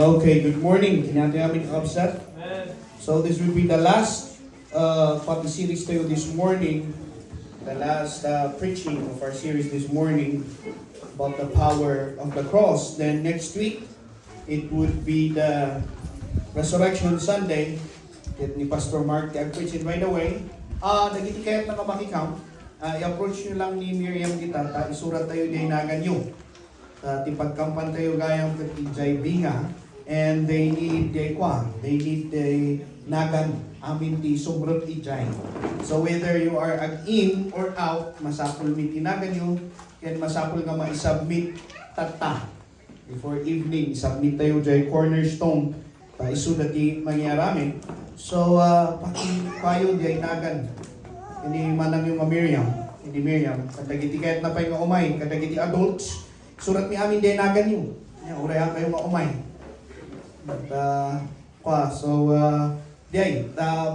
Okay, good morning. Kinati namin kakabsat. So this will be the last series tayo this morning. The last preaching of our series this morning about the power of the cross. Then next week, it would be the Resurrection Sunday. It ni Pastor Mark, i-preach it right away. Nagitikayat na kamakikam. I-approach nyo lang ni Miriam kita, isurat tayo di nagan nyo. Tipagkampan tayo gayang katijay binga. And they need nagan amin ti sobrang ijay. So whether you are in or out, masapul mi tinagan nyo, and masapul nga ma-submit tata. Before evening, submit tayo jay cornerstone, paiso na di mangyaramin. So, payo di ay nagan. Hindi manang yung Miriam, kadagiti kahit na pa yung umay, kadagiti adults, surat mi amin di ay nagan nyo. Urayan kayo maumay.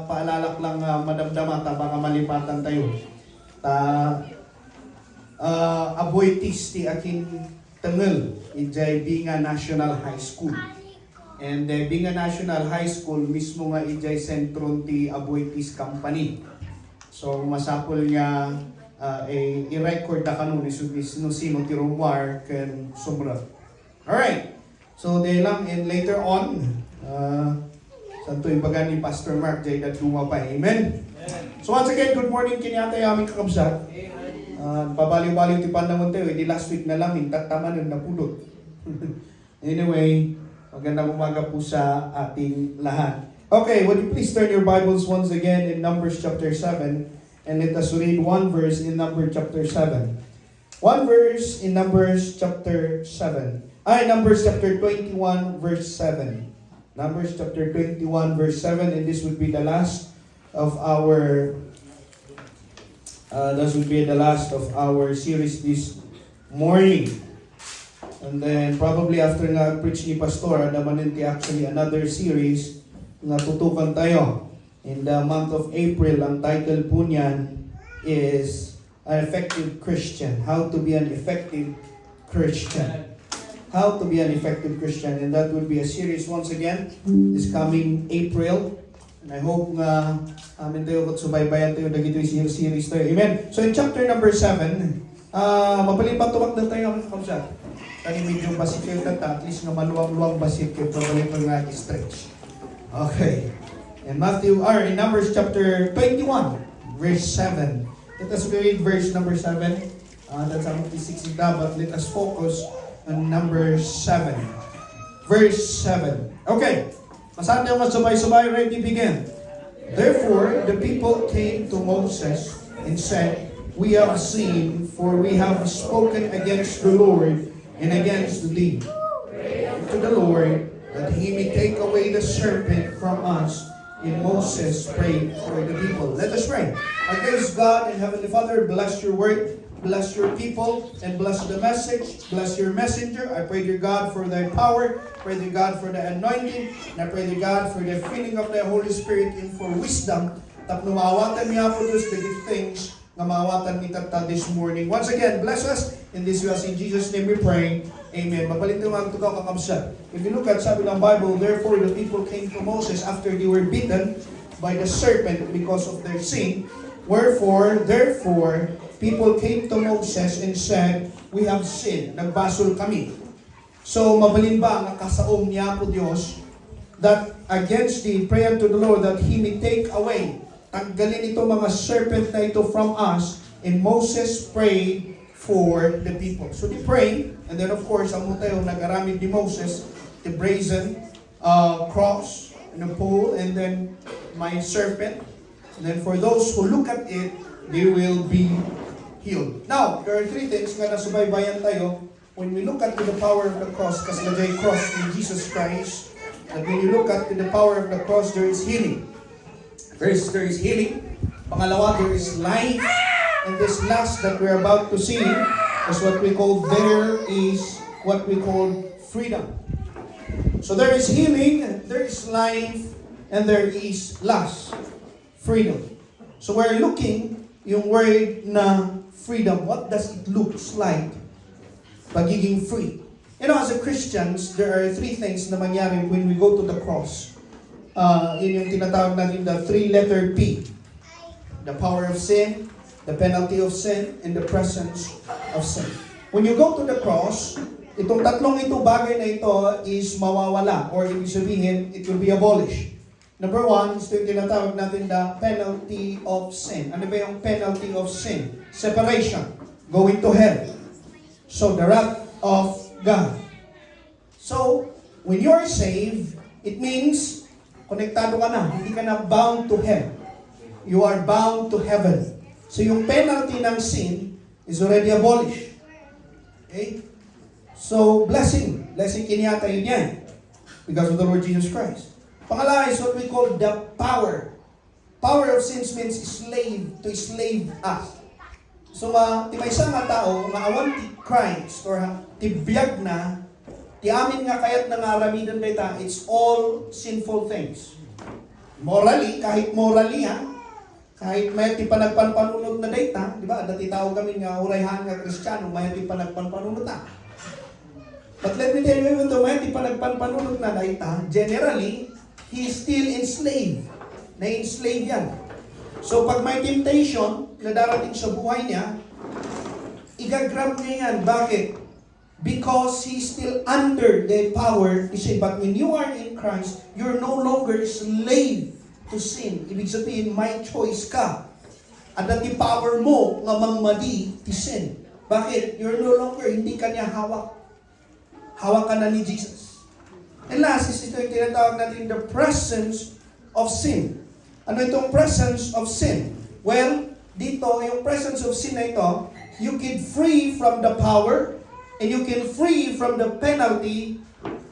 Paalalak lang madamdama ta baka malipatan tayo. Aboitis ti akin tengel ijay Binga National High School. And Binga National High School mismo nga ijay sentron ti Aboitis Company. So masapol nga i-record na kanun sino ti Romar ken Sobra. Alright. So they lang, and later on, santo imbagan ni Pastor Mark, jay daduma pa. Amen? So once again, good morning, kinyatay aming kakabsat. Pabaliw-baliw ti panahon tayo, di last week na lang, tataman na napulot. Anyway, magandang umaga po sa ating lahat. Okay, would you please turn your Bibles once again in Numbers chapter 7, and let us read one verse in Numbers chapter 7. One verse in Numbers chapter 7. Numbers chapter 21 verse 7. Numbers chapter 21 verse 7, and this would be the last of our series this morning. And then probably after na preach ni Pastor, naman actually another series na tutukan tayo in the month of April. Ang title po niyan is An Effective Christian. How to be an effective Christian. How to be an effective Christian. And that will be a series once again this coming April. And I hope nga amin tayo kat subaybayan tayo dagito yung series tayo. Amen. So in chapter number 7, mapalipat tuwag na tayo ang kamsat. Kani medyo basit kayo tata, at least nga maluwang-luwang basit kayo pabalik nga stretch. Okay. In Numbers chapter 21, verse 7. Let us read verse number 7. That's ang 6 but let us focus on number 7. Verse 7. Okay. Masahan tayo masubay-subay. Ready, begin. Therefore, the people came to Moses and said, We have sinned, for we have spoken against the Lord and against thee. To the Lord, that he may take away the serpent from us. And Moses prayed for the people. Let us pray. Our gracious God and Heavenly Father, bless your word. Bless your people and bless the message. Bless your messenger. I pray, dear God, for thy power. Pray, dear God, for the anointing. And I pray, dear God, for the filling of the Holy Spirit and for wisdom. Tap numawatan niya po those the things na mawatan ni tata this morning. Once again, bless us. In this we ask in Jesus' name we pray. Amen. Mabalito nga ito ka kakabsat. If you look at sabi ng Bible, therefore the people came to Moses after they were bitten by the serpent because of their sin. Therefore, people came to Moses and said, We have sinned. Nagbasol kami. So, mabalin ba ang kasaom niya po Diyos that against thee, pray unto the Lord that He may take away. Tanggalin ito mga serpent na ito from us. And Moses prayed for the people. So, they prayed. And then, of course, ang tayo nag-aramid ni Moses, the brazen cross and the pole, and then my serpent. And then for those who look at it, they will be healed. Now, there are three things nga nasubaybayan tayo when we look at the power of the cross, kasi najay cross in Jesus Christ, that when you look at the power of the cross, there is healing. First, there is healing. Pangalawa, there is life. And this last that we're about to see is what we call freedom. So there is healing, there is life, and there is last. Freedom. So we're looking yung word na freedom. What does it looks like? Pagiging free. You know, as a Christians, there are three things na mangyari when we go to the cross. Yun yung tinatawag natin the three-letter P. The power of sin, the penalty of sin, and the presence of sin. When you go to the cross, itong tatlong bagay na ito is mawawala, or ibig sabihin, it will be abolished. Number one is yung tinatawag natin the penalty of sin. Ano ba yung penalty of sin? Separation. Going to hell. So, the wrath of God. So, when you are saved, it means, konektado ka na. Hindi ka na bound to hell. You are bound to heaven. So, yung penalty ng sin is already abolished. Okay? So, blessing. Blessing kiniyata yun yan. Because of the Lord Jesus Christ. Pangalawa is what we call the power. Power of sins means slave, to slave us. So, ti may isa nga tao, nga awan ti Christ, or ti biyag na, ti amin nga kayat nangaramidan data, it's all sinful things. Morally, kahit morally kahit may ti panagpanpanunod na data, di ba? Dati tao kami nga urayhan nga Kristiyano, may ti panagpanpanunod na. But let me tell you, even though may ti panagpanpanunod na data, generally, he is still enslaved. Na-enslave yan. So pag may temptation na darating sa buhay niya, igagrab niya yan. Bakit? Because he's still under the power to sin. But when you are in Christ, you're no longer slave to sin. Ibig sabihin, may choice ka. At dati power mo nga mangmadi ti sin. Bakit? You're no longer, hindi ka niya hawak. Hawak ka na ni Jesus. And last is ito yung tinatawag natin the presence of sin. Ano itong presence of sin? Well, dito, yung presence of sin na ito, you can free from the power and you can free from the penalty.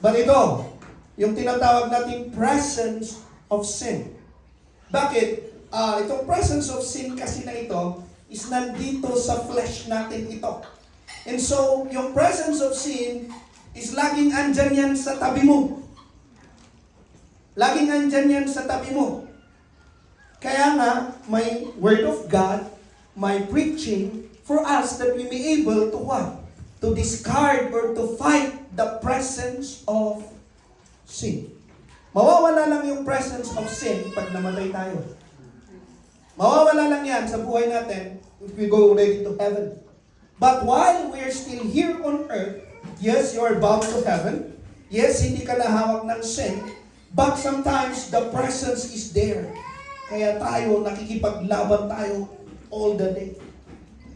But ito, yung tinatawag natin presence of sin. Bakit? Itong presence of sin kasi na ito is nandito sa flesh natin ito. And so, yung presence of sin is laging andyan yan sa tabi mo. Laging andyan yan sa tabi mo. Kaya nga, may Word of God, may preaching for us that we may able to what? To discard or to fight the presence of sin. Mawawala lang yung presence of sin pag namatay tayo. Mawawala lang yan sa buhay natin if we go already to heaven. But while we're still here on earth, yes, you are bound to heaven. Yes, hindi ka nahawak ng sin. But sometimes the presence is there. Kaya tayo, nakikipaglaban tayo all the day.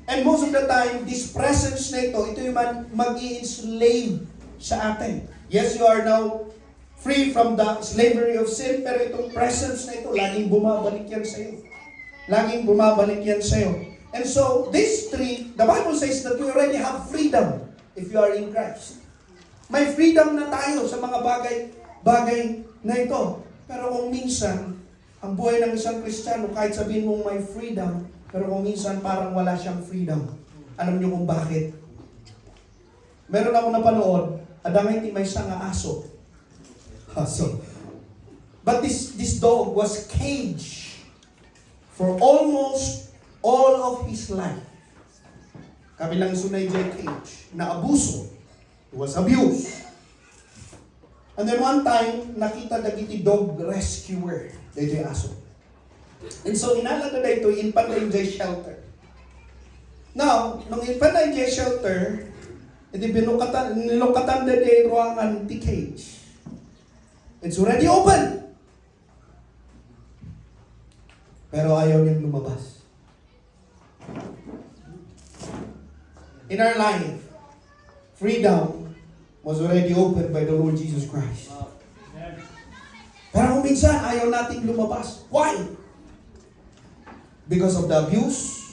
And most of the time, this presence na ito yung mag-i-enslave sa atin. Yes, you are now free from the slavery of sin, pero itong presence na ito, laging bumabalik yan sa iyo. Laging bumabalik yan sa iyo. And so, these three, the Bible says that we already have freedom if you are in Christ. May freedom na tayo sa mga bagay na ito. Pero kung minsan, ang buhay ng isang Kristiyano, kahit sabihin mong may freedom, pero kung minsan parang wala siyang freedom. Alam niyo kung bakit? Meron ako napanood, adamay ti may isang aso. But this dog was caged for almost all of his life. Kabilang sunay dyan cage, na abuso. It was abuse. And then one time, nakita dagiti dog rescuer. Dito yung aso. And so, inalala na ito, Infantil Shelter. Now, nung Infantil Shelter, iti nilukatan na di ruangan ti cage. It's already open. Pero ayaw niyang lumabas. In our life, freedom was already opened by the Lord Jesus Christ. Pero kung minsan, ayaw nating lumabas. Why? Because of the abuse,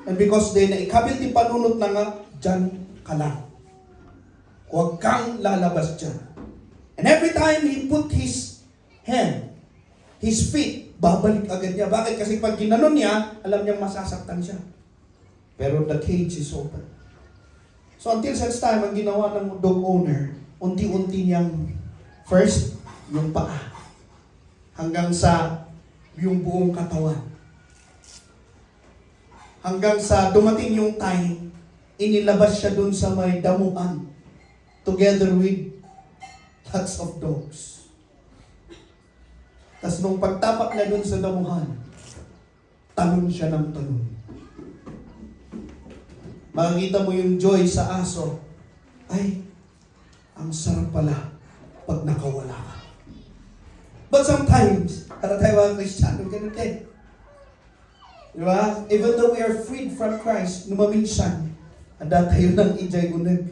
and because they naikabil ti panunot na nga, dyan ka lang. Huwag kang lalabas dyan. And every time he put his hand, his feet, babalik agad niya. Bakit? Kasi pag ginanon niya, alam niyang masasaktan siya. Pero the cage is open. So until such time, ang ginawa ng dog owner, unti-unti niyang first, yung paa. Hanggang sa yung buong katawan. Hanggang sa dumating yung time, inilabas siya dun sa may damuhan. together with lots of dogs. Tapos nung pagtapak na dun sa damuhan, talon siya ng talon. Makikita mo yung joy sa aso. Ay, ang sarap pala pag nakawala ka. But sometimes, para tayo mga Kristiyano, ganun din. Diba? Even though we are freed from Christ, numaminsan, ada tayo ng ijay gunag.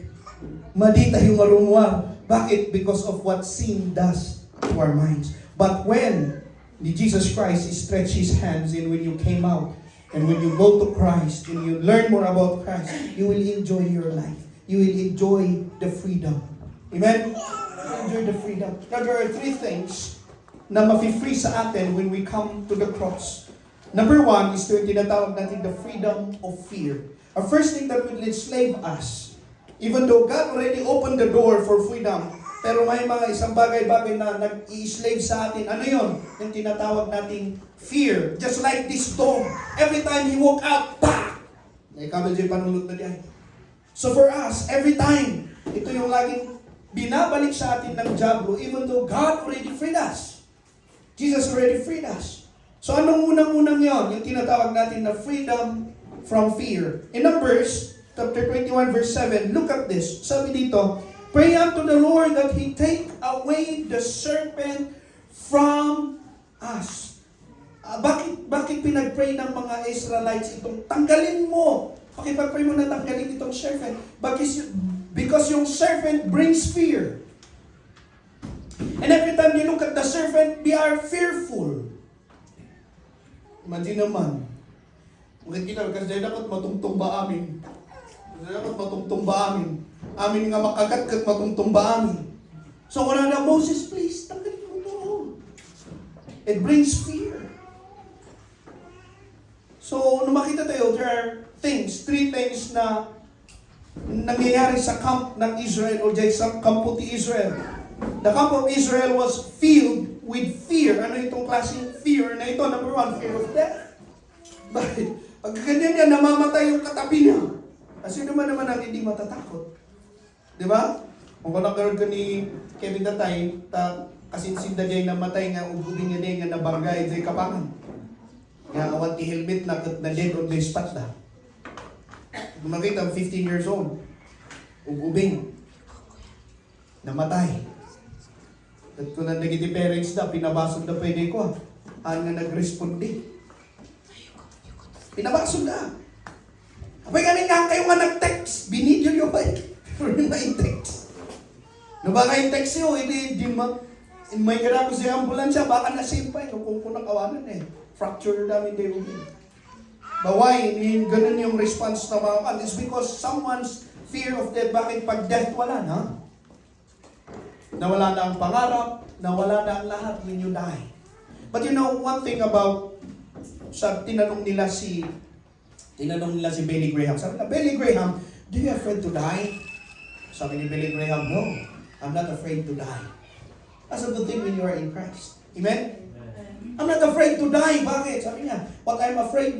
Madi tayo marunwa. Bakit? Because of what sin does to our minds. But when Jesus Christ stretched His hands and when you came out, and when you go to Christ, and you learn more about Christ, you will enjoy your life. You will enjoy the freedom. Amen? Enjoy the freedom. Now, there are three things na mafi-free sa atin when we come to the cross. Number one is yung tinatawag natin the freedom of fear. Our first thing that will enslave us, even though God already opened the door for freedom, pero may mga isang bagay-bagay na nag-i-slave sa atin. Ano yon? Yung tinatawag nating fear. Just like this dog. Every time he woke up, bah! Naikabal dyan panulot na diyan. So for us, every time, ito yung laging binabalik sa atin ng diablo, even though God already freed us. Jesus already freed us. So anong unang-unang yon? Yung tinatawag natin na freedom from fear. In Numbers, chapter 21, verse 7, look at this. Sabi dito, pray unto the Lord that He take away the serpent from us. Bakit pinag-pray ng mga Israelites itong tanggalin mo? Bakit pag-pray mo na tanggalin itong serpent? Because yung serpent brings fear. And every time you look at the serpent, we are fearful. Imagine naman, bakit kita, kasi dapat matungtong ba amin? Dapat matungtong ba amin? Amin nga makagat kat matungtong ba amin? So wala na, Moses, please, tanggalin mo to. It brings fear. So, nung makita tayo, there are three things na nangyayari sa camp ng Israel o sa kampo ni Israel. The camp of Israel was filled with fear. Ano itong klaseng fear na ito? Number one, fear of death. Bakit? Pag ganyan niya, namamatay yung katabi niya. Kasi naman ang hindi matatakot. Di ba? Kung nakaroon ka ni Kevin Datay, kasinsinda niya yung namatay nga, ugubin niya niya nga nabargay dyan kapangan. Nga awat ti helmet na dead on the spot na. Kung makita, 15 years old. Ugubing. Namatay. At kung na negative parents na, pinabasog na pwede ko. Ano nga nag-responde. Pinabasog na. Abay galing nga kayo nga nag-text. Binidyo nyo ba? For yung na-text. No ba nga yung text nyo? Hindi may gara ko sa ambulansya. Baka nasimpay. Kung nakawanan eh. Fracture namin tayo. But why? Ganun yung response ng mga kan. It's because someone's fear of death. Bakit pag death wala na? Nawala na ang pangarap. Nawala na ang lahat when you die. But you know, one thing about tinanong nila si Billy Graham. Sabi na, Billy Graham, do you afraid to die? Sabi ni Billy Graham, no, I'm not afraid to die. That's a good thing when you are in Christ. Amen? I'm not afraid to die. Bakit? Sabi niya, what I'm afraid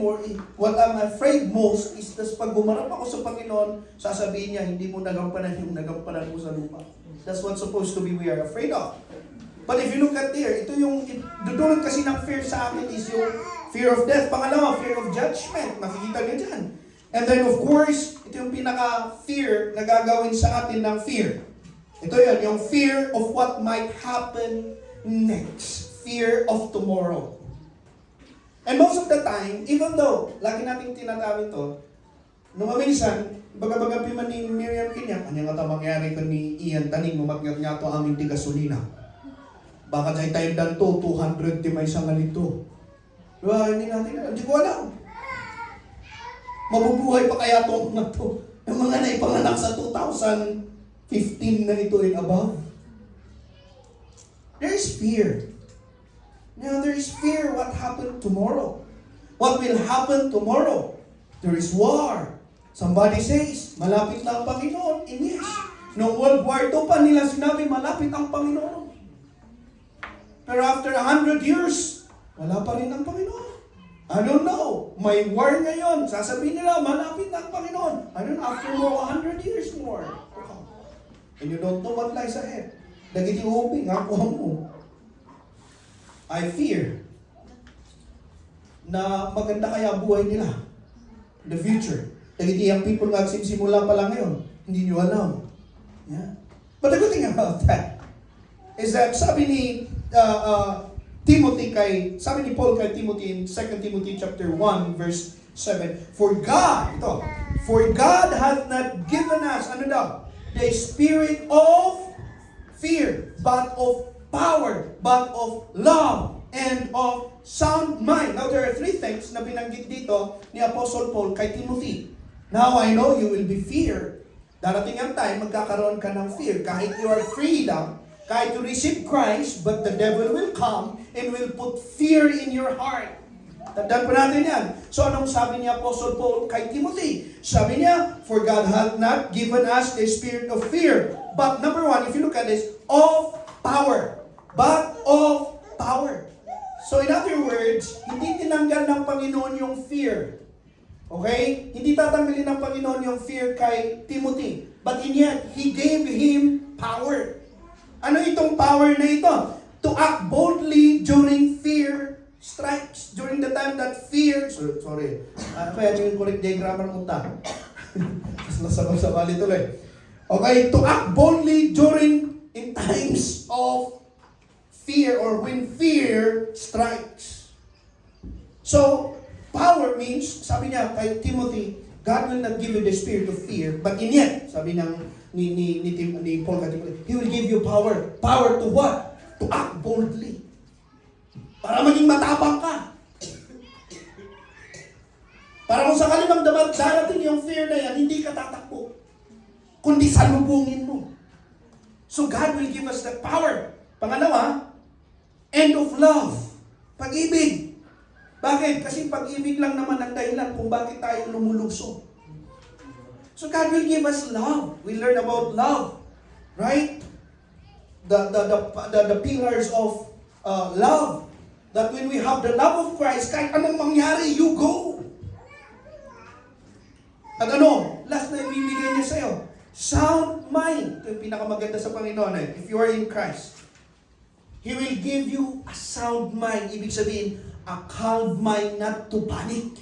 most is pag bumarap ako sa Panginoon, sasabihin niya, hindi mo nagampanan yung nagampanan mo sa lupa. That's what's supposed to be we are afraid of. But if you look at there, ito yung dudulot kasi ng fear sa akin is yung fear of death. Pangalawa, fear of judgment. Makikita niyo dyan. And then of course, ito yung pinaka-fear na gagawin sa atin ng fear. Ito yun, yung fear of what might happen next. Fear of tomorrow. And most of the time, even though, lagi nating tinatawag ito, nung minsan, baga-baga piman ni Miriam Kinyak, ano nga ito mangyari ko ni Ian Taning, umakyat nga ito aming di gasolina. Baka sa time dan to, 200 di may isang alito. Diba, hindi ko alam. Mabubuhay pa kaya ito mga ito. Yung mga naipanganak sa 2015 na ito and above. There is fear. Now, there is fear what happened tomorrow. What will happen tomorrow? There is war. Somebody says, malapit na ang Panginoon. And yes, noong World War II pa nila sinabi, malapit ang Panginoon. Pero after 100 years, wala pa rin ang Panginoon. I don't know. May war ngayon. Sasabihin nila, malapit na ang Panginoon. I don't know, after more 100 years more. and you don't know what lies ahead. Dagiti hoping, ako mo. I fear na maganda kaya buhay nila. The future. Dagiti yung people nga simula pa lang ngayon, hindi nyo alam. Yeah. But the good thing about that is that sabi ni sabi ni Paul kay Timothy in 2 Timothy chapter 1 verse 7, For God hath not given us, ano daw? The spirit of fear, but of power, but of love, and of sound mind. Now, there are three things na binanggit dito ni Apostle Paul kay Timothy. Now, I know you will be feared. Darating ang time, magkakaroon ka ng fear. Kahit you are freedom, kahit you receive Christ, but the devil will come and will put fear in your heart. Tandaan pa natin yan. So, anong sabi ni Apostle Paul kay Timothy? Sabi niya, For God hath not given us the spirit of fear. But number one, if you look at this, of power. But of power. So, in other words, hindi tinanggal ng Panginoon yung fear. Okay? Hindi tatanggalin ng Panginoon yung fear kay Timothy. But in yet, He gave him power. Ano itong power na ito? To act boldly during fear strikes. During the time that fear... Sorry. Kaya yung correct grammar mo ta. Mas nasabang-sabali tuloy. Okay? To act boldly in times of fear or when fear strikes. So, power means, sabi niya kay Timothy, God will not give you the spirit of fear, but in yet, sabi niya ni Paul kay Timothy, He will give you power. Power to what? To act boldly. Para maging matapang ka. Para kung sakali mang darating yung fear na yan, hindi ka tatakbo, kundi salubungin mo. So God will give us that power. Pangalawa, end of love. Pag-ibig. Bakit? Kasi pag-ibig lang naman ang dahilan kung bakit tayo lumuluso. So God will give us love. We learn about love. Right? The pillars of love. That when we have the love of Christ, kahit anong mangyari, you go. At ano? Last na ibibigay niya sa'yo. Sound mind. Ito yung pinakamaganda sa Panginoon. If you are in Christ, He will give you a sound mind. Ibig sabihin, a calm mind not to panic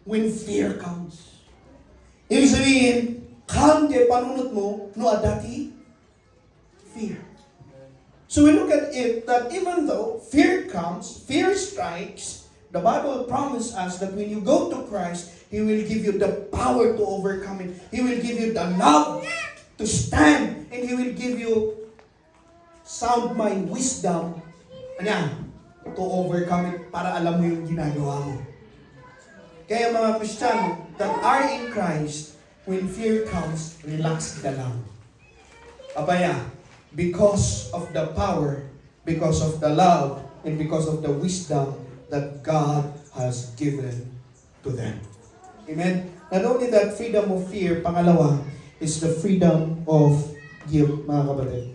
when fear comes. Ibig sabihin, calm de panunot mo, no adati, fear. So we look at it that even though fear comes, fear strikes, the Bible promises us that when you go to Christ, He will give you the power to overcome it. He will give you the love to stand, and He will give you sound mind, wisdom, to overcome it para alam mo yung ginagawa mo. Kaya mga Kristiyano that are in Christ, when fear comes, relax ka lang. Abaya, because of the power, because of the love, and because of the wisdom that God has given to them. Amen? Not only that freedom of fear, pangalawa, is the freedom of guilt, mga kapatid.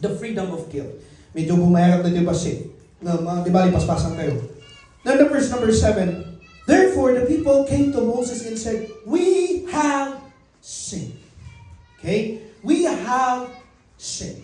The freedom of guilt. Medyo bumayarap na dibasi. Di ba, paspasan kayo. Then the verse number 7, Therefore the people came to Moses and said, We have sinned. Okay? We have sinned.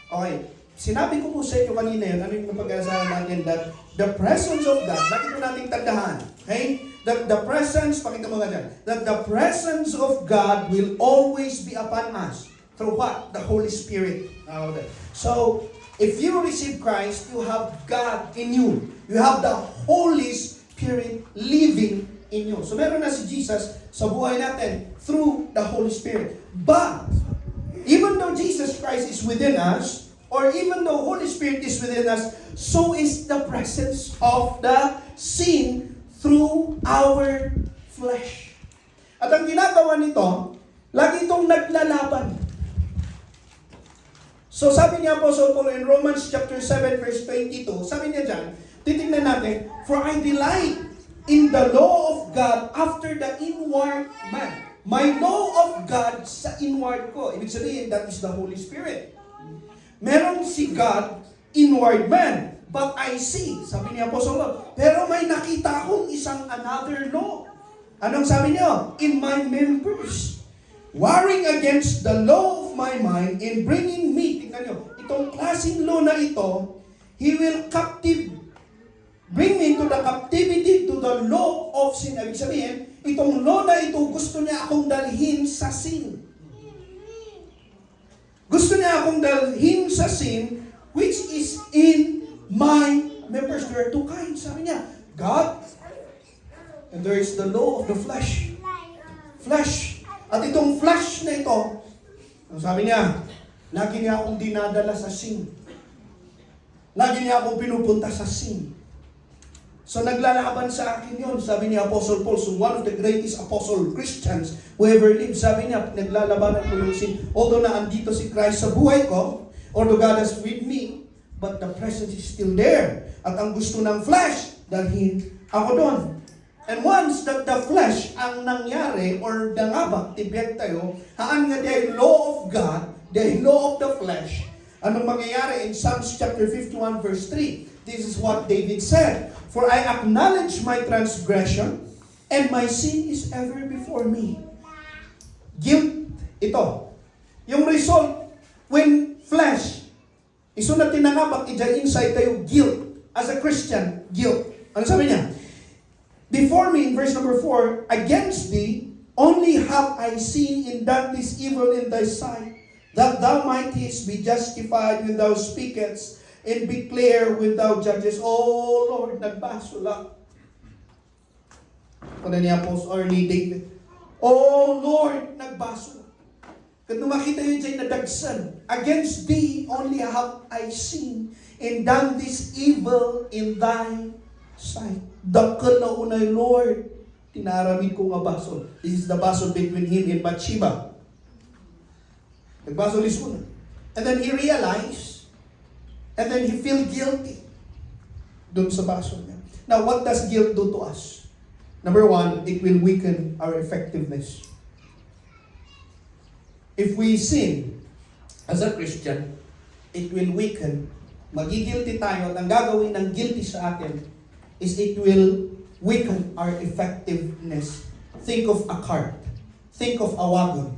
Okay. Sinabi ko po sa inyo kanina yun, ano yung napag-aasahan natin, that the presence of God, bakit mo nating tandahan? Okay? That the presence, pakita mo nga dyan, that the presence of God will always be upon us. Through what? The Holy Spirit. Okay. So, if you receive Christ, you have God in you. You have the Holy Spirit living in you. So, meron na si Jesus sa buhay natin through the Holy Spirit. But, even though Jesus Christ is within us, or even though Holy Spirit is within us, so is the presence of the sin through our flesh. At ang ginagawa nito, lagi itong naglalaban. So sabi niya Apostle Paul in Romans chapter 7 verse 22, sabi niya dyan, titignan natin, For I delight in the law of God after the inward man. My law of God sa inward ko. Ibig sabihin, that is the Holy Spirit. Meron si God, inward man. But I see, sabi ni Apostle Paul, pero may nakita akong isang another law. Anong sabi niya? In my members, warring against the law of of my mind in bringing me, tingnan nyo, itong klaseng law na ito, He will bring me to the captivity to the law of sin. Ibig sabihin, itong law na ito, gusto niya akong dalhin sa sin. Gusto niya akong dalhin sa sin, which is in my members. There are two kinds. Sabi niya, God, and there is the law of the flesh. Flesh. At itong flesh na ito, sabi niya, lagi niya akong dinadala sa sin. Lagi niya akong pinupunta sa sin. So naglalaban sa akin yon, sabi ni Apostle Paul, so one of the greatest apostle Christians who ever lived, sabi niya, naglalabanan ko yung sin. Although na andito si Christ sa buhay ko, although God is with me, but the presence is still there. At ang gusto ng flesh, dalhin ako doon. And once that the flesh ang nangyari, or dangabak, tibiyag tayo, haan nga dahil law of God, dahil law of the flesh, anong mangyayari in Psalms chapter 51 verse 3? This is what David said, for I acknowledge my transgression, and my sin is ever before me. Guilt, ito. Yung result, when flesh, iso na tinangabak, ija inside tayo, guilt. As a Christian, guilt. Ano sabi niya? Before me, in verse number 4, against thee, only have I seen and done this evil in thy sight, that thou mightest be justified when thou speakest, and be clear when thou judgest. Oh Lord, nagbaso lang. Kung niya post or ni David. Oh Lord, nagbaso lang. Kung makita nyo dyan nadagsan, against thee only have I seen, and done this evil in thy sight. Dakal na unay, Lord, tinaramid ko nga baso. This is the baso between him and Bathsheba. Nagbaso lisuna. And then he realized, and then he feel guilty doon sa baso niya. Now, what does guilt do to us? Number one, it will weaken our effectiveness. If we sin as a Christian, it will weaken. Magigilty tayo at ang gagawin ng guilty sa atin is it will weaken our effectiveness. Think of a cart. Think of a wagon.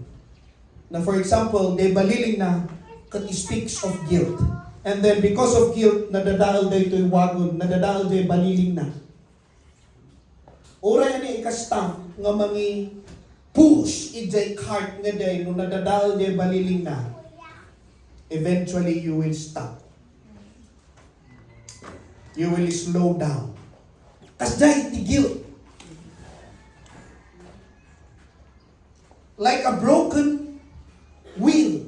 Now, for example, they baliling na that speaks of guilt. And then because of guilt, nadadal day to yung wagon, nadadal day baliling na. Ora yan ikastamp nga mangi push ijay cart nga day, no nadadal day baliling na. Eventually, you will stop. You will slow down. As day, the guilt. Like a broken wheel.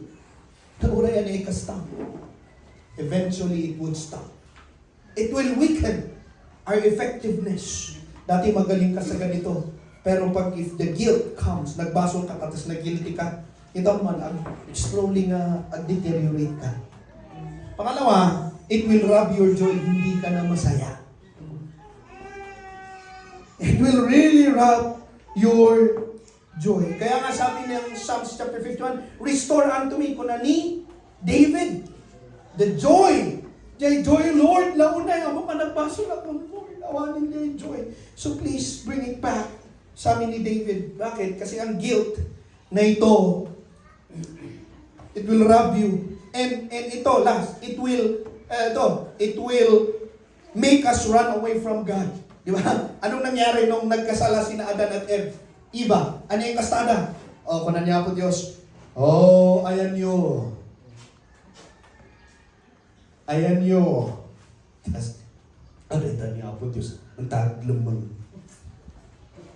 Ora yan ikastamp. Eventually, it would stop. It will weaken our effectiveness. Dati magaling ka sa ganito. Pero pag if the guilt comes, nagbasol ka, tapos nag-guilty ka, ito man, slowly nga, deteriorate ka. Pangalawa, it will rob your joy, hindi ka na masaya. It will really rob your joy. Kaya nga sabi ng Psalms chapter 51, restore unto me, kuna ni David, the joy. Joy, Lord, launay, ako pa nagbaso na kung Lord, awanin niya yung joy. So please, bring it back. Sabi ni David, bakit? Kasi ang guilt na ito, it will rob you. And ito, last, it will make us run away from God. Di ba? Anong nangyari nung nagkasala sina Adan at Eva? Ano yung kastada? O, kunan niya po Diyos. Oh, ayan nyo. Ayan nyo. Tapos, ano niya po Diyos? Ang taglumang.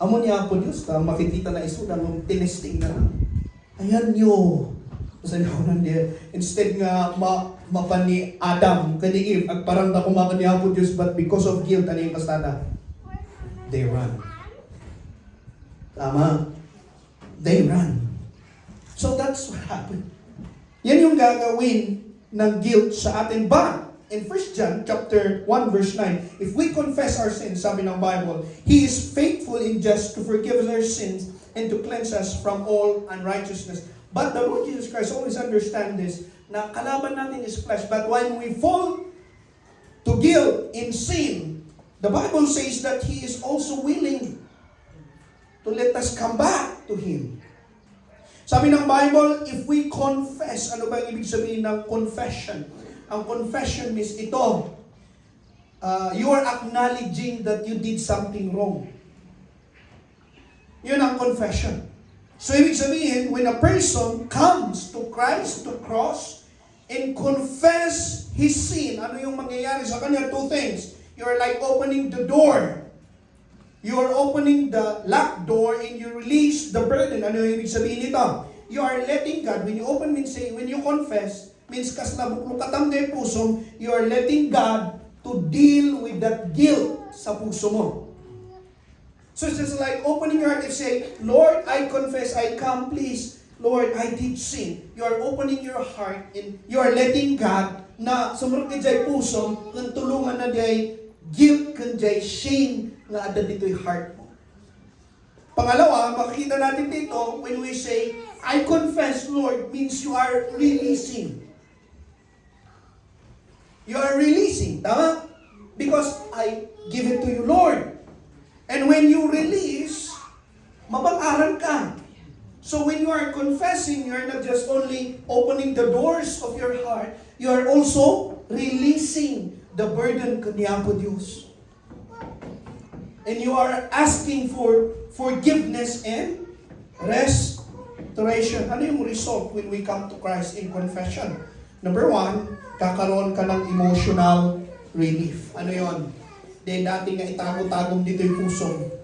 Amo niya po Diyos, makikita na iso na nung tinesting na. Ayan nyo. Kasi niya ko nandiyan. Instead nga, mapani Adam, kani Eve, at parang na kumakan niya po Diyos, but because of guilt, ano yung kastada? They run. Tama? They run. So that's what happened. Yan yung gagawin ng guilt sa atin. But, in 1 John chapter 1 verse 9, if we confess our sins, sabi ng Bible, He is faithful and just to forgive us our sins and to cleanse us from all unrighteousness. But the Lord Jesus Christ always understand this, na kalaban natin is flesh. But when we fall to guilt in sin, the Bible says that He is also willing to let us come back to Him. Sabi ng Bible, if we confess, ano ba ang ibig sabihin ng confession? Ang confession means ito, you are acknowledging that you did something wrong. Yun ang confession. So, ibig sabihin, when a person comes to Christ, to cross, and confess his sin, ano yung mangyayari sa kanya? Two things. You are like opening the door. You are opening the locked door and you release the burden. Ano yung ibig sabihin nito? You are letting God, when you open, when you confess, means kas nabuklukatam na yung puso, you are letting God to deal with that guilt sa puso mo. So it's just like opening your heart and say, Lord, I confess, I come, please. Lord, I did sin. You are opening your heart and you are letting God na sumurot ni Jay puso, kung tulungan na Jay guilt, kung Jay shame na ada dito yung heart mo. Pangalawa, makikita natin dito, when we say, I confess, Lord, means you are releasing. You are releasing, tama? Because I give it to you, Lord. And when you release, mabang-aral ka. So when you are confessing, you are not just only opening the doors of your heart, you are also releasing the burden kaniya po Diyos. And you are asking for forgiveness and restoration. Ano yung result when we come to Christ in confession? Number one, kakaroon ka ng emotional relief. Ano yon? Dahil dati nga itago-tagong dito yung puso.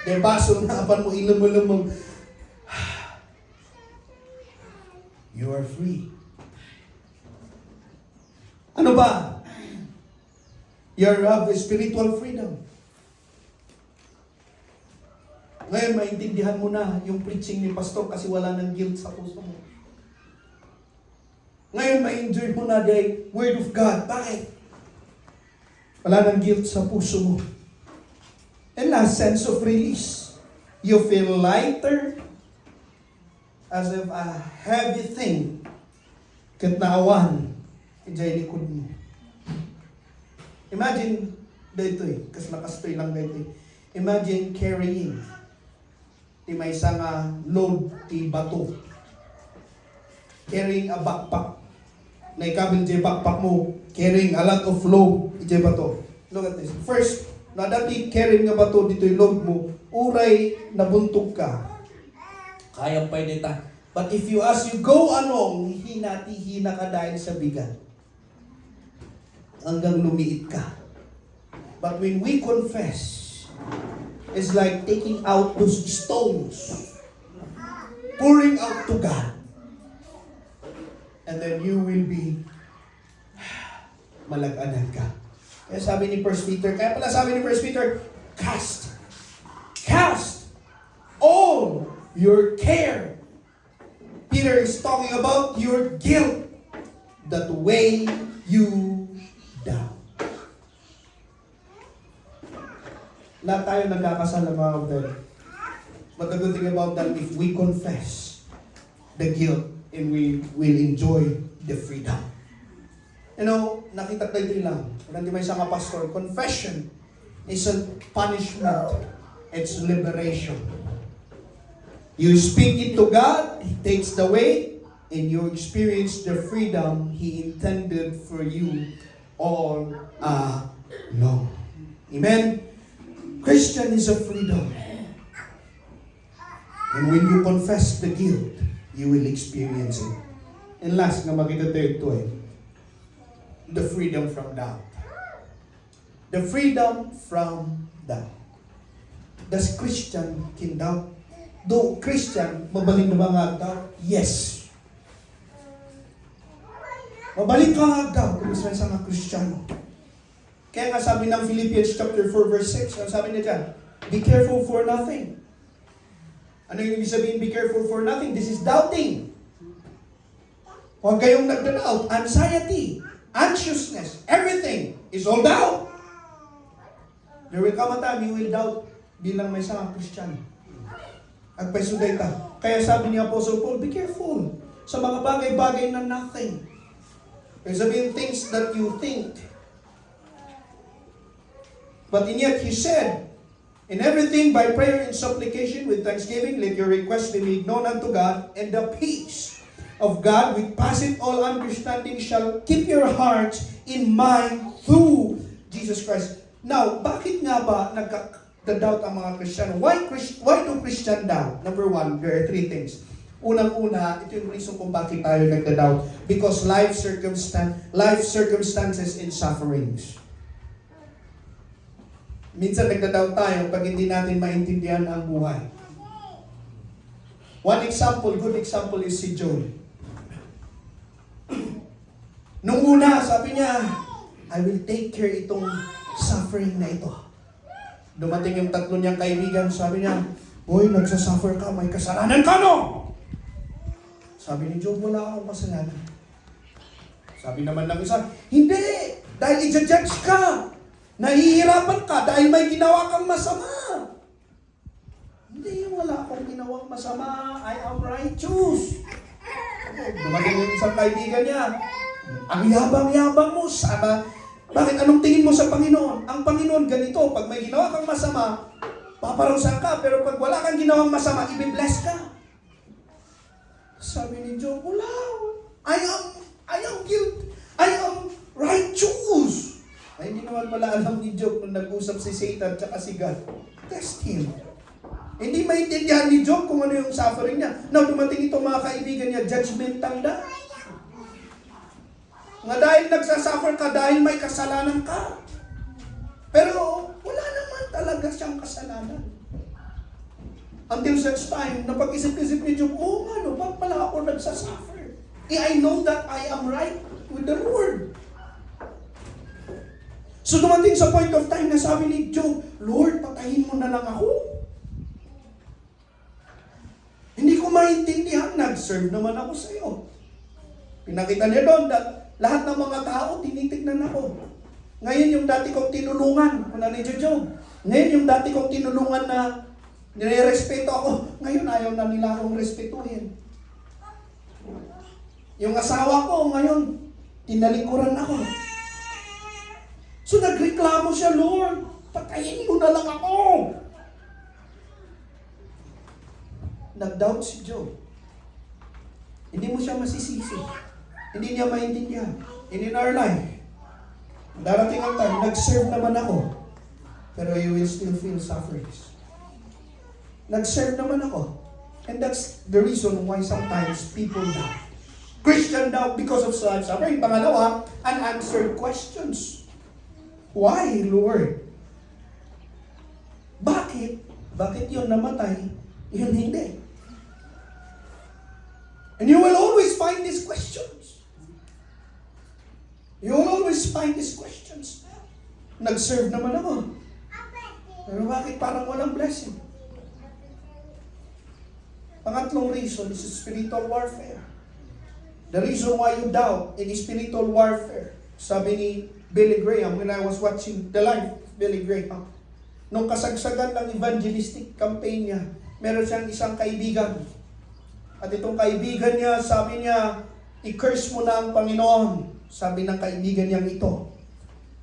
Dahil baso na apan mo ilumulumong. You are free. Ano ba? You have spiritual freedom. Ngayon, maintindihan mo na yung preaching ni Pastor kasi wala ng guilt sa puso mo. Ngayon, ma-enjoy mo na the Word of God. Bakit? Wala ng guilt sa puso mo. And last, sense of release. You feel lighter as if a heavy thing katnaawan ijay likod mo. Imagine, dito kasi nakastoy lang dito Imagine carrying ti may isang load ti bato. Carrying a backpack. Na ikabil di backpack mo, carrying a lot of load, iti bato. Look at this. First, na dati carrying nga bato dito yung load mo, uray nabuntog ka. Kaya pa nita. But if you as you go along, hina ka dahil sa bigat. Hanggang lumiit ka. But when we confess, it's like taking out those stones, pouring out to God. And then you will be malaganan ka. Kaya sabi ni 1 Peter, cast all your care. Peter is talking about your guilt that weigh you down. Lahat tayo nagkakasala mga kapatid. But the good thing about that, if we confess the guilt, and we will enjoy the freedom. You know, nakita tayo lang. Hindi may isang pastor, confession is a punishment. It's liberation. You speak it to God, He takes the weight, and you experience the freedom He intended for you all along. Amen? Christian is a freedom. And when you confess the guilt, you will experience it. And last na makita tayo ito the freedom from doubt. The freedom from doubt. Does Christian can doubt? Though Christian, mabaling na ba nga doubt? Yes. Mabalik ka nga doubt kung isa nga Kristiyano. Kaya nga sabi ng Philippians chapter 4 verse 6, ang sabi niya dyan, be careful for nothing. Ano yung ibig sabihin, be careful for nothing? This is doubting. Huwag kayong nagda-doubt. Anxiety, anxiousness, everything is all doubt. There will come a time you will doubt bilang may isang Kristiyano. At paisuday ka. Kaya sabi ni Apostle Paul, be careful sa mga bagay-bagay na nothing. Kaya sabihin things that you think. But in yet, he said, In everything, by prayer and supplication with thanksgiving, let your requests be made known unto God, and the peace of God, which passeth all understanding, shall keep your hearts in mind through Jesus Christ. Now, bakit nga ba nagka-doubt ang mga Kristiyano? Why do Christian doubt? Number one, there are three things. Unang-una, ito yung reason kung bakit tayo nagda-doubt. Because life circumstances and sufferings. Minsan nagda-doubt tayo pag hindi natin maintindihan ang buhay. One example, good example is si Job. Nung una, sabi niya, I will take care itong suffering na ito. Dumating yung tatlo niyang kaibigan, sabi niya, boy, nagsasuffer ka, may kasalanan ka, no? Sabi ni Job, wala akong kasalanan. Sabi naman ng isa, hindi, dahil i-judge ka. Nahihirapan ka dahil may ginawa kang masama. Hindi, wala akong ginawang masama. I am righteous. Dumating yung isang kaibigan niya. Ang yabang-yabang mo, sana. Bakit? Anong tingin mo sa Panginoon? Ang Panginoon ganito, pag may ginawa kang masama, paparusahan ka. Pero pag wala kang ginawang masama, i-bless ka. Sabi ni Job, wala. I am guilty. I am righteous. Ay, hindi naman pala alam ni Job nung nag-usap si Satan at si God. Test him. Hindi maintindihan ni Job kung ano yung suffering niya. Now, dumating itong mga kaibigan niya, judgmental na. Nga dahil nagsasuffer ka, dahil may kasalanan ka. Pero, wala naman talaga siyang kasalanan. Until such time, napag-isip-isip ni Job, ano, ba't pala ako nagsasuffer? I know that I am right with the Lord. So dumating sa point of time na sabi ni Job, Lord, patayin mo na lang ako. Hindi ko maintindihan, nag-serve naman ako sa iyo. Pinakita niya doon, lahat ng mga tao, tinitignan ako. Ngayon yung dati kong tinulungan, kung ni Job. Ngayon yung dati kong tinulungan na nire-respeto ako, ngayon ayaw na nila akong respetuhin. Yung asawa ko, ngayon, tinalikuran ako. So nagreklamo siya, Lord, patayin mo na lang ako. Nag-doubt si Job. Hindi mo siya masisisi. Hindi niya maintindihan. And in our life, darating ang time, nag-serve naman ako, pero you will still feel sufferings. Nag-serve naman ako. And that's the reason why sometimes people doubt. Christian doubt because of suffering. Pangalawa, unanswered questions. Why, Lord? Bakit? Bakit yun namatay? Yun hindi. And you will always find these questions. You will always find these questions. Nag-serve naman ako. Pero bakit parang walang blessing? Pangatlong reason is spiritual warfare. The reason why you doubt in spiritual warfare, sabi ni Billy Graham, when I was watching the life of Billy Graham, nung kasagsagan ng evangelistic campaign niya, meron siyang isang kaibigan. At itong kaibigan niya, sabi niya, i-curse mo na ang Panginoon. Sabi ng kaibigan niyang ito.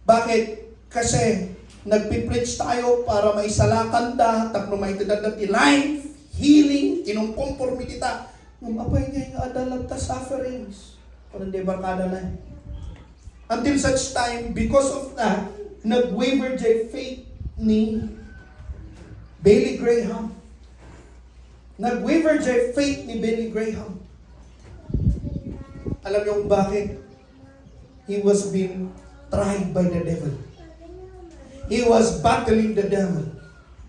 Bakit? Kasi nagpipreach tayo para maisalakan ta, tapno maitidad natin life, healing, kinungkompormity ta. Nung apay niya yung adalag ta sufferings. Kung hindi barkada na. Until such time, because of that, nag-waver the faith ni Billy Graham. Nag-waver the faith ni Billy Graham. Alam niyo kung bakit? He was being tried by the devil. He was battling the devil.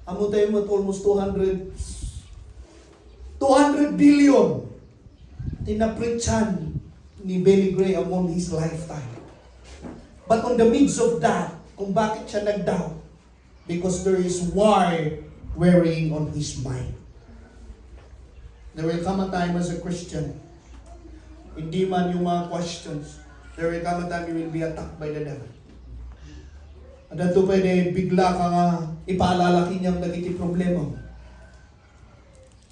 Amutay mo almost 200 billion tinapreachan ni Billy Graham on his lifetime. But on the midst of that, kung bakit siya nag-doubt? Because there is war wearing on his mind. There will come a time as a Christian, hindi man yung mga questions, there will come a time you will be attacked by the devil. At ito pwede bigla ka nga ipaalala kanyang nagiti problema.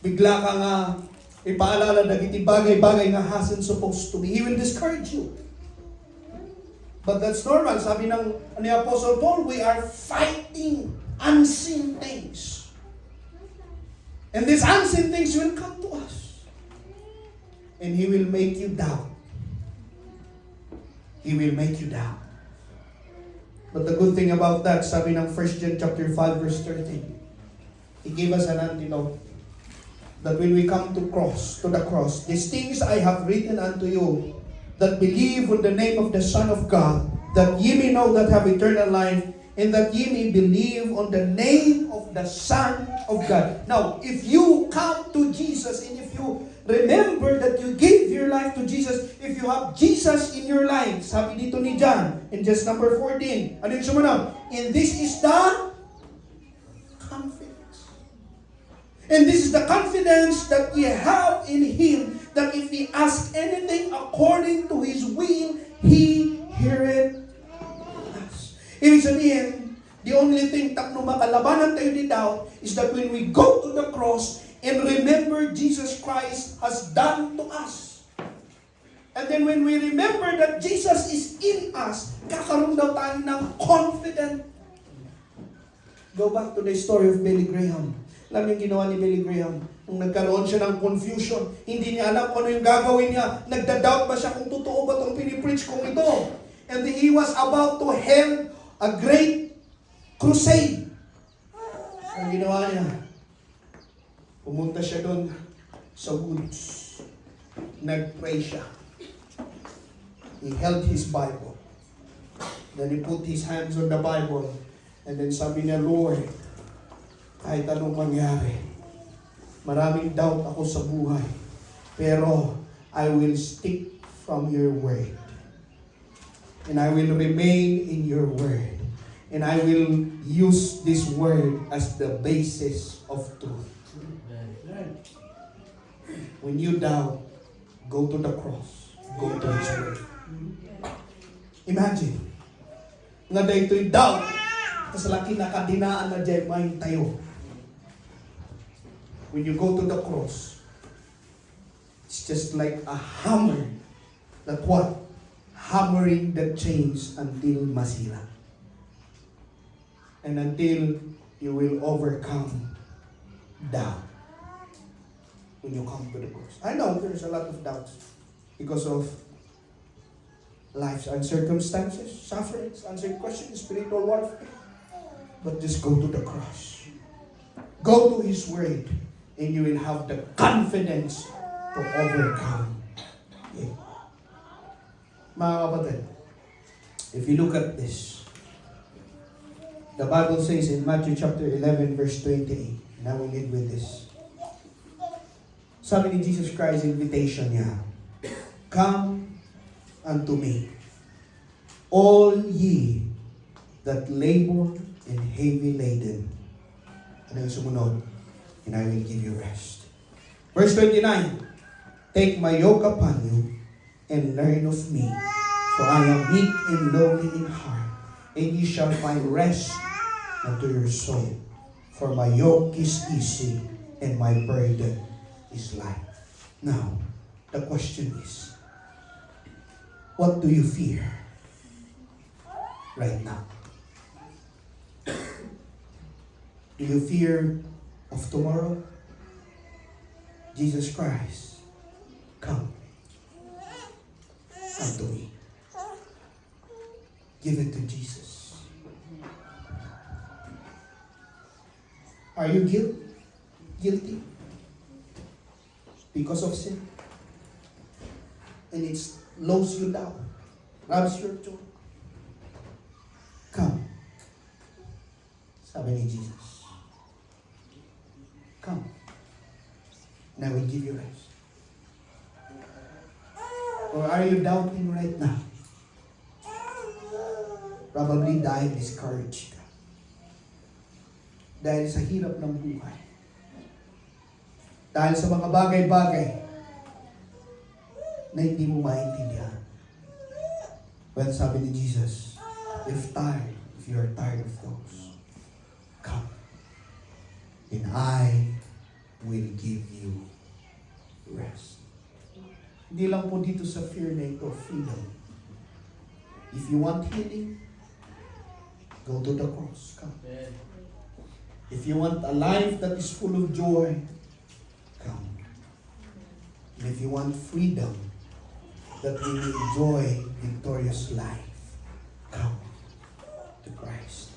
Bigla ka nga ipaalala nagiti bagay-bagay nga hasn't supposed to be. He will discourage you. But that's normal. Sabi ng ni Apostle Paul, we are fighting unseen things. And these unseen things will come to us. And He will make you doubt. He will make you doubt. But the good thing about that, sabi ng 1 John chapter 5 verse 13, He gave us an antidote. That when we come to the cross, these things I have written unto you, that believe on the name of the Son of God, that ye may know that have eternal life, and that ye may believe on the name of the Son of God. Now, if you come to Jesus, and if you remember that you gave your life to Jesus, if you have Jesus in your life, sabi dito ni John, in just number 14, ano yung sumunod? And this is the confidence. And this is the confidence that we have in Him, that if we ask anything according to His will, He heareth us. Ibig sabihin, the only thing takno makalabanan tayo ni doubt is that when we go to the cross and remember Jesus Christ has done to us. And then when we remember that Jesus is in us, kakaroon daw tayo ng confident. Go back to the story of Billy Graham. Alam yung ginawa ni Billy Graham? Nung nagkaroon siya ng confusion, hindi niya alam kung ano yung gagawin niya. Nagda-doubt ba siya kung totoo ba itong pinipreach kong ito? And he was about to hold a great crusade. Ang ginawa niya, pumunta siya doon sa woods. Nag-pray siya. He held his Bible. Then he put his hands on the Bible. And then sabi niya, Lord, kahit anong mangyari, maraming doubt ako sa buhay, pero I will stick from your word. And I will remain in your word. And I will use this word as the basis of truth. When you doubt, go to the cross. Go to His word. Imagine, nga daytoy doubt, tas laki nakadinaan na dyan maing tayo. When you go to the cross, it's just like a hammer that what? Hammering the chains until masira. And until you will overcome doubt when you come to the cross. I know there's a lot of doubts because of life's circumstances, sufferings, answered questions, spiritual warfare. But just go to the cross. Go to His word. And you will have the confidence to overcome it. Mga kapatid, if you look at this, the Bible says in Matthew chapter 11 verse 28, and I will lead with this. Sabi ni Jesus Christ, invitation niya, come unto me, all ye that labor and heavy laden. Ano yung sumunod? And I will give you rest. Verse 29, take my yoke upon you, and learn of me, for I am meek and lowly in heart, and ye shall find rest unto your soul. For my yoke is easy, and my burden is light. Now, the question is, what do you fear right now? Do you fear of tomorrow? Jesus Christ, come unto me. Give it to Jesus. Are you guilty because of sin? And it lows you down, robs your joy. Come. Sabi ni Jesus. Come. And I will give you rest. Or are you doubting right now? Probably dahil discouraged ka. Dahil sa hirap ng buhay. Dahil sa mga bagay-bagay na hindi mo maintindihan. Well, sabi ni Jesus, if you are tired of those, come. And I will give you rest. Hindi lang po dito sa fear na ito, freedom. If you want healing, go to the cross. Come. If you want a life that is full of joy, come. And if you want freedom, that we may enjoy victorious life, come to Christ.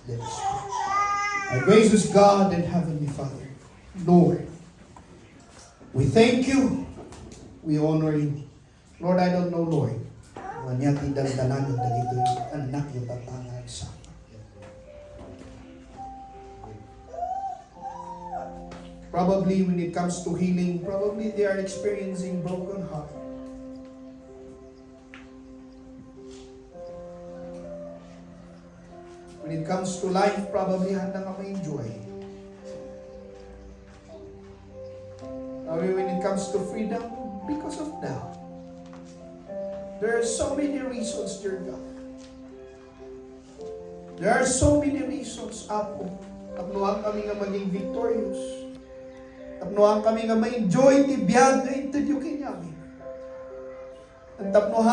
Let us pray. Our gracious God and Heavenly Father, Lord, we thank you. We honor you. Lord, I don't know, Lord. Wanyati daldalan ng dagito anak yung tatangay sa. Probably when it comes to healing, probably they are experiencing broken heart. When it comes to life, probably handa ka ma-enjoy. When it comes to freedom, because of doubt. There are so many reasons, dear God. There are so many reasons, Apo. Tapnuhan kami nga maging victorious. Tapnuhan kami nga ma-enjoy ti biyag nga ito yung kinyami. Ang tapnuhan